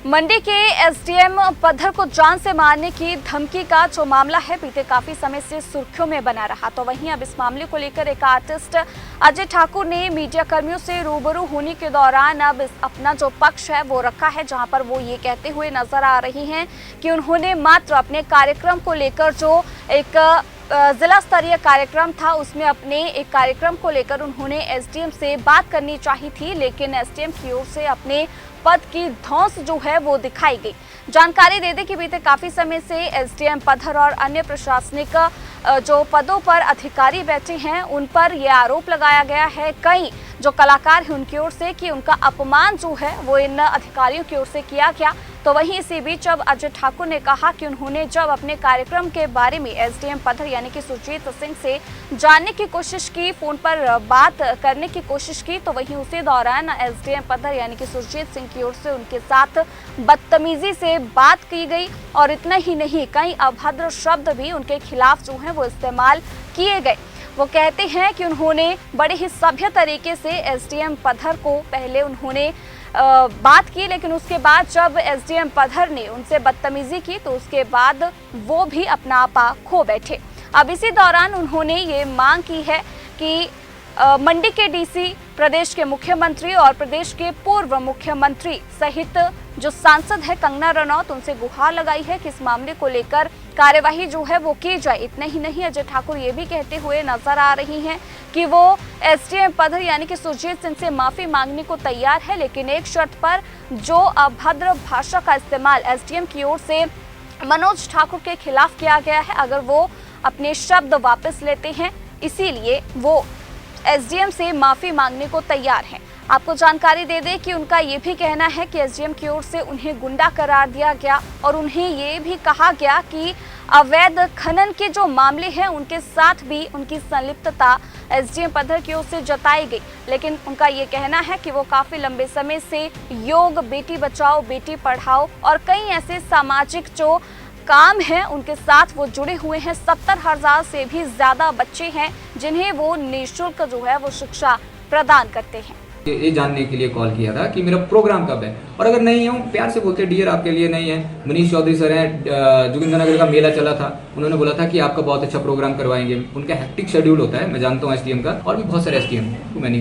मंडी के एसडीएम पद्धर को जान से मारने की धमकी का जो मामला है बीते काफी समय से सुर्खियों में बना रहा। तो वहीं अब इस मामले को लेकर एक आर्टिस्ट अजय ठाकुर ने मीडिया कर्मियों से रूबरू होने के दौरान अब अपना जो पक्ष है वो रखा है, जहां पर वो ये कहते हुए नजर आ रही हैं कि उन्होंने मात्र अपने कार्यक्रम को लेकर जो एक जिला स्तरीय कार्यक्रम था उसमें अपने एक कार्यक्रम को लेकर उन्होंने एसडीएम से बात करनी चाहिए थी, लेकिन एसडीएम की ओर से अपने पद की धौंस जो है वो दिखाई गई। जानकारी दे दें कि बीते काफी समय से एसडीएम पद्धर और अन्य प्रशासनिक जो पदों पर अधिकारी बैठे हैं उन पर यह आरोप लगाया गया है कई जो कलाकार हैं उनकी ओर से कि उनका अपमान जो है वो इन अधिकारियों की ओर से किया गया। तो वहीं इसी बीच अब अजय ठाकुर ने कहा कि उन्होंने जब अपने कार्यक्रम के बारे में एसडीएम पद्धर यानी कि सुरजीत सिंह से जानने की कोशिश की, फोन पर बात करने की कोशिश की, तो वहीं उसी दौरान एसडीएम पद्धर यानी कि सुरजीत सिंह की ओर से उनके साथ बदतमीजी से बात की गई और इतना ही नहीं कई अभद्र शब्द भी उनके खिलाफ जो है वो इस्तेमाल किए गए। वो कहते हैं कि उन्होंने बड़े ही सभ्य तरीके से एसडीएम पद्धर को पहले उन्होंने बात की, लेकिन उसके बाद जब एसडीएम पद्धर ने उनसे बदतमीजी की तो उसके बाद वो भी अपना आपा खो बैठे। अब इसी दौरान उन्होंने ये मांग की है कि मंडी के डीसी, प्रदेश के मुख्यमंत्री और प्रदेश के पूर्व मुख्यमंत्री सहित जो सांसद है कंगना रनौत, उनसे गुहार लगाई है कि इस मामले को लेकर कार्यवाही जो है वो की जाए। इतना ही नहीं अजय ठाकुर ये भी कहते हुए नजर आ रही हैं कि वो एसडीएम पद्धर यानी कि सुरजीत सिंह से माफी मांगने को तैयार है, लेकिन एक शर्त पर, जो अभद्र भाषा का इस्तेमाल एसडीएम की ओर से मनोज ठाकुर के खिलाफ किया गया है, अगर वो अपने शब्द वापस लेते हैं, इसीलिए वो एसडीएम से माफी मांगने को तैयार हैं। आपको जानकारी दे दें कि उनका ये भी कहना है कि एसडीएम की ओर से उन्हें गुंडा करार दिया गया और उन्हें ये भी कहा गया कि अवैध खनन के जो मामले हैं उनके साथ भी उनकी संलिप्तता एसडीएम पद्धर की ओर से जताई गई। लेकिन उनका ये कहना है कि वो काफी लंबे समय से योग, बेटी बचाओ बेटी पढ़ाओ और कई ऐसे सामाजिक जो काम है उनके साथ वो जुड़े हुए हैं। 70,000 से भी ज्यादा बच्चे हैं जिन्हें वो निःशुल्क जो है वो शिक्षा प्रदान करते हैं। ये जानने के लिए कॉल किया था कि मेरा प्रोग्राम कब है, और अगर नहीं है प्यार से बोलते डियर आपके लिए नहीं है। मनीष चौधरी सर हैं, जोगिंद्रनगर का मेला चला था, उन्होंने बोला था कि आपका बहुत अच्छा प्रोग्राम करवाएंगे। उनका हेक्टिक शेड्यूल होता है, मैं जानता हूँ एसडीएम का, और भी बहुत सारे एसडीएम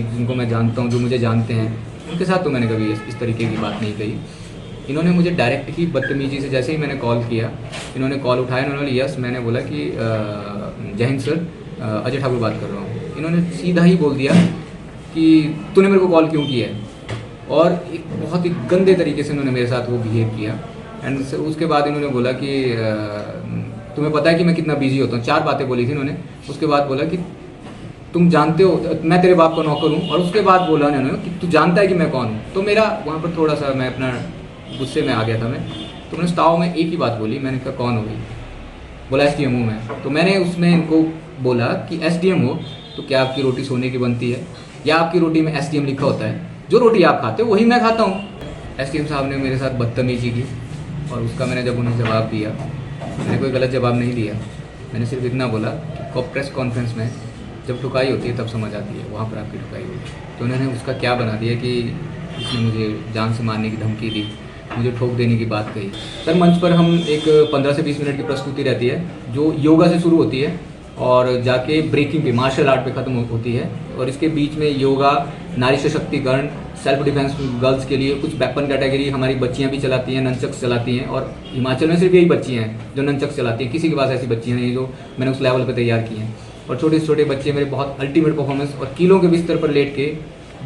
जिनको मैं जानता हूँ, जो मुझे जानते हैं, उनके साथ तो मैंने कभी इस तरीके की बात नहीं कही। इन्होंने मुझे डायरेक्ट ही बदतमीजी से, जैसे ही मैंने कॉल किया, इन्होंने कॉल उठाया, इन्होंने यस, मैंने बोला कि जय हिंद सर, अजय ठाकुर बात कर रहा हूँ। इन्होंने सीधा ही बोल दिया कि तूने मेरे को कॉल क्यों किया है, और एक बहुत ही गंदे तरीके से इन्होंने मेरे साथ वो बिहेव किया। एंड उसके बाद इन्होंने बोला कि तुम्हें पता है कि मैं कितना बिजी होता हूँ, 4 बातें बोली थी इन्होंने। उसके बाद बोला कि तुम जानते हो मैं तेरे बाप का नौकर हूँ, और उसके बाद बोला उन्होंने कि तू जानता है कि मैं कौन हूँ। तो मेरा वहाँ पर थोड़ा सा, मैं अपना गुस्से में आ गया था मैं, तो मैंने स्टाव में एक ही बात बोली, मैंने कहा कौन हो गई, बोला एसडीएम हूँ मैं। तो मैंने उसमें इनको बोला कि एसडीएम हो तो क्या आपकी रोटी सोने की बनती है, या आपकी रोटी में एसडीएम लिखा होता है, जो रोटी आप खाते हो वही मैं खाता हूँ। एसडीएम साहब ने मेरे साथ बदतमीजी की, और उसका मैंने जब उन्हें जवाब दिया, मैंने कोई गलत जवाब नहीं दिया, मैंने सिर्फ इतना बोला कि प्रेस कॉन्फ्रेंस में जब ठुकाई होती है तब समझ आती है, वहाँ पर आपकी ठुकाई हुई। तो उन्होंने उसका क्या बना दिया कि इसने मुझे जान से मारने की धमकी दी, मुझे ठोक देने की बात कही। सर, मंच पर हम एक 15 से 20 मिनट की प्रस्तुति रहती है जो योगा से शुरू होती है और जाके ब्रेकिंग पे, मार्शल आर्ट पे ख़त्म होती है, और इसके बीच में योगा, नारी सशक्तिकरण, सेल्फ डिफेंस गर्ल्स के लिए कुछ वेपन कैटेगरी हमारी बच्चियां भी चलाती हैं, ननचक्स चलाती हैं, और हिमाचल में सिर्फ यही बच्चियां हैं जो ननचक्स चलाती हैं, किसी के पास ऐसी बच्चियां नहीं जो मैंने उस लेवल पर तैयार की हैं। और छोटे से छोटे बच्चे मेरे बहुत अल्टीमेट परफॉर्मेंस और किलों के बिस्तर पर लेट के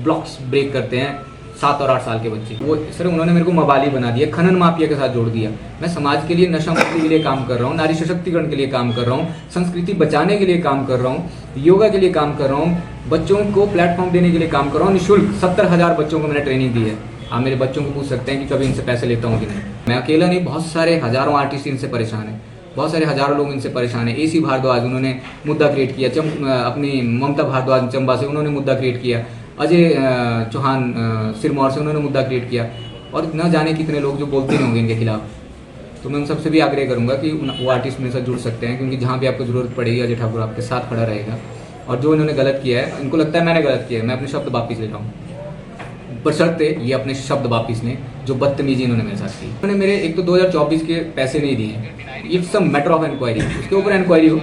ब्लॉक्स ब्रेक करते हैं, 7 और 8 साल के बच्चे। वो सर, उन्होंने मेरे को मवाली बना दिया, खनन माफिया के साथ जोड़ दिया। मैं समाज के लिए, नशा मुक्ति के लिए काम कर रहा हूँ, नारी सशक्तिकरण के लिए काम कर रहा हूँ, संस्कृति बचाने के लिए काम कर रहा हूँ, योगा के लिए काम कर रहा हूँ, बच्चों को प्लेटफॉर्म देने के लिए काम कर रहा हूँ निःशुल्क। 70,000 बच्चों को मैंने ट्रेनिंग दी है। आप मेरे बच्चों को पूछ सकते हैं कि कभी इनसे पैसे लेता हूँ कि नहीं। मैं अकेला नहीं, बहुत सारे हजारों आर्टिस्ट इनसे परेशान हैं, बहुत सारे हजारों लोग इनसे परेशान हैं। एसी भारद्वाज, उन्होंने मुद्दा क्रिएट किया, अपनी ममता भारद्वाज चंबा से उन्होंने मुद्दा क्रिएट किया, अजय चौहान सिरमौर से उन्होंने मुद्दा क्रिएट किया, और न जाने कितने लोग जो बोलते नहीं होंगे इनके खिलाफ। तो मैं उन सबसे भी आग्रह करूंगा कि वो आर्टिस्ट मेरे साथ जुड़ सकते हैं, क्योंकि जहाँ भी आपको ज़रूरत पड़ेगी अजय ठाकुर आपके साथ खड़ा रहेगा। और जो इन्होंने गलत किया है, इनको लगता है मैंने गलत किया है, मैं अपने शब्द वापिस ले रहा हूँ। बशर्ते ये अपने शब्द वापिस लें जो बदतमीजी इन्होंने मेरे साथ की। उन्होंने मेरे एक तो 2024 के पैसे नहीं दिए, it's a matter of inquiry, उसके ऊपर इंक्वायरी हो।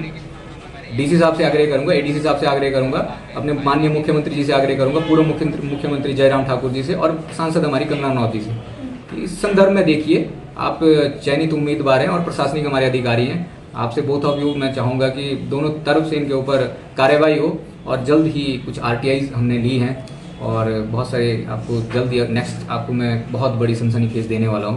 डीसी साहब से आग्रह करूंगा, एडीसी साहब से आग्रह करूंगा, अपने माननीय मुख्यमंत्री जी से आग्रह करूंगा, पूर्व मुख्यमंत्री जयराम ठाकुर जी से और सांसद हमारी कंगना रनौत जी से। इस संदर्भ में देखिए, आप चयनित उम्मीदवार हैं और प्रशासनिक हमारे अधिकारी हैं, आपसे बोथ ऑफ यू मैं चाहूँगा कि दोनों तरफ से इनके ऊपर कार्रवाई हो और जल्द ही कुछ RTI हमने ली हैं और बहुत सारे आपको जल्द नेक्स्ट आपको मैं बहुत बड़ी सनसनीखेज देने वाला हूँ।